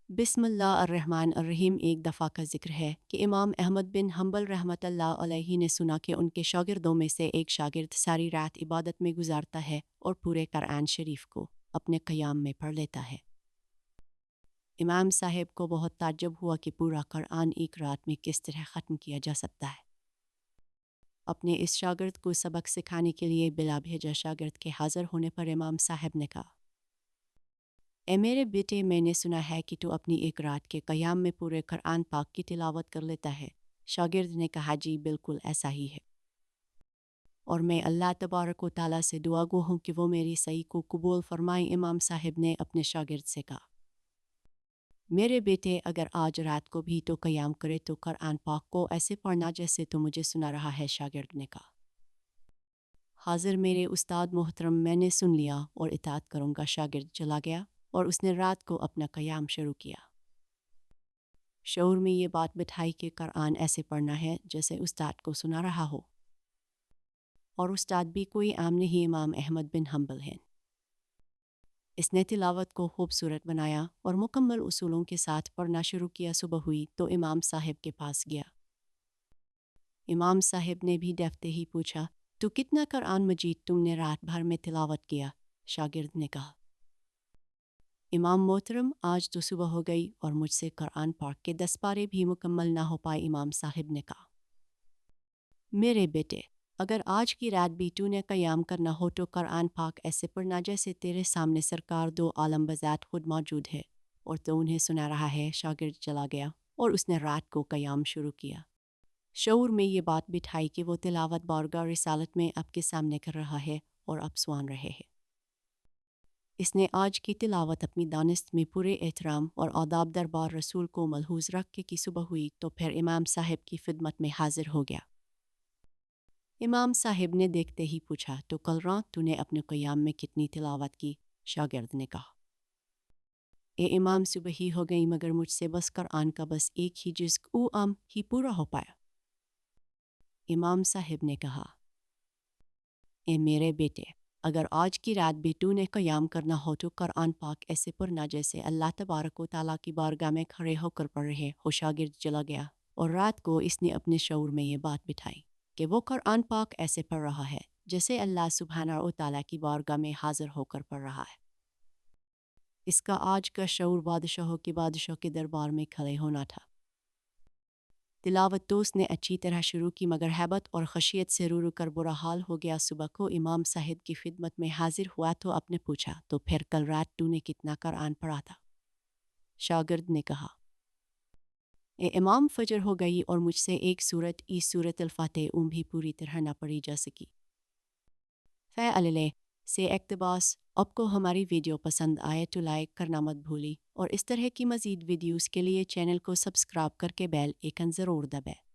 بسم اللہ الرحمن الرحیم۔ ایک دفعہ کا ذکر ہے کہ امام احمد بن حنبل رحمۃ اللہ علیہ نے سنا کہ ان کے شاگردوں میں سے ایک شاگرد ساری رات عبادت میں گزارتا ہے اور پورے قرآن شریف کو اپنے قیام میں پڑھ لیتا ہے۔ امام صاحب کو بہت تعجب ہوا کہ پورا قرآن ایک رات میں کس طرح ختم کیا جا سکتا ہے۔ اپنے اس شاگرد کو سبق سکھانے کے لیے بلا بھیجا شاگرد کے حاضر ہونے پر امام صاحب نے کہا، اے میرے بیٹے، میں نے سنا ہے کہ تو اپنی ایک رات کے قیام میں پورے قرآن پاک کی تلاوت کر لیتا ہے۔ شاگرد نے کہا، جی بالکل ایسا ہی ہے، اور میں اللہ تبارک و تعالیٰ سے دعا گو ہوں کہ وہ میری صحیح کو قبول فرمائیں۔ امام صاحب نے اپنے شاگرد سے کہا، میرے بیٹے، اگر آج رات کو بھی تو قیام کرے تو قرآن پاک کو ایسے پڑھنا جیسے تو مجھے سنا رہا ہے۔ شاگرد نے کہا، حاضر میرے استاد محترم، میں نے سن لیا اور اطاعت کروں گا۔ شاگرد چلا گیا اور اس نے رات کو اپنا قیام شروع کیا۔ شعور میں یہ بات بٹھائی کہ قرآن ایسے پڑھنا ہے جیسے استاد کو سنا رہا ہو، اور استاد بھی کوئی عام نہیں، امام احمد بن حنبل ہیں۔ اس نے تلاوت کو خوبصورت بنایا اور مکمل اصولوں کے ساتھ پڑھنا شروع کیا۔ صبح ہوئی تو امام صاحب کے پاس گیا۔ امام صاحب نے بھی ڈرتے ہی پوچھا، تو کتنا قرآن مجید تم نے رات بھر میں تلاوت کیا؟ شاگرد نے کہا، امام محترم، آج تو صبح ہو گئی اور مجھ سے قرآن پاک کے 10 پارے بھی مکمل نہ ہو پائے۔ امام صاحب نے کہا، میرے بیٹے، اگر آج کی رات بھی تو نے قیام کرنا ہو تو قرآن پاک ایسے پڑھنا جیسے تیرے سامنے سرکار دو عالم بذات خود موجود ہے اور تو انہیں سنا رہا ہے۔ شاگرد چلا گیا اور اس نے رات کو قیام شروع کیا۔ شعور میں یہ بات بٹھائی کہ وہ تلاوت بارگاہ رسالت میں آپ کے سامنے کر رہا ہے اور آپ سن رہے ہیں۔ اس نے آج کی تلاوت اپنی دانست میں پورے احترام اور آداب دربار رسول کو ملحوظ رکھ کے کی صبح ہوئی تو پھر امام صاحب کی خدمت میں حاضر ہو گیا۔ امام صاحب نے دیکھتے ہی پوچھا، تو کل رات تو نے اپنے قیام میں کتنی تلاوت کی؟ شاگرد نے کہا، اے امام، صبح ہی ہو گئی مگر مجھ سے بس قرآن کا بس ایک ہی جزء عام ہی پورا ہو پایا۔ امام صاحب نے کہا، اے میرے بیٹے، اگر آج کی رات بھی تو نے قیام کرنا ہو تو قرآن پاک ایسے پڑھنا جیسے اللہ تبارک و تعالیٰ کی بارگاہ میں کھڑے ہو کر پڑھ رہے ہو۔ شاگرد چلا گیا اور رات کو اس نے اپنے شعور میں یہ بات بٹھائی کہ وہ قرآن پاک ایسے پڑھ رہا ہے جیسے اللہ سبحانہ و تعالیٰ کی بارگاہ میں حاضر ہو کر پڑھ رہا ہے۔ اس کا آج کا شعور بادشاہوں کے بادشاہ کے دربار میں کھڑے ہونا تھا۔ تلاوت تو اس نے اچھی طرح شروع کی مگر ہیبت اور خشیت سے رو رو کر برا حال ہو گیا۔ صبح کو امام صاحب کی خدمت میں حاضر ہوا تو آپ نے پوچھا، تو پھر کل رات تو نے کتنا قرآن پڑھا تھا؟ شاگرد نے کہا، اے امام، فجر ہو گئی اور مجھ سے ایک سورت سورت الفاتح بھی پوری طرح نہ پڑھی جا سکی۔ فعلِ سے اقتباس۔ آپ کو ہماری ویڈیو پسند آئے تو لائک کرنا مت بھولی اور اس طرح کی مزید ویڈیوز کے لیے چینل کو سبسکرائب کر کے بیل آئکن ضرور دبائیں۔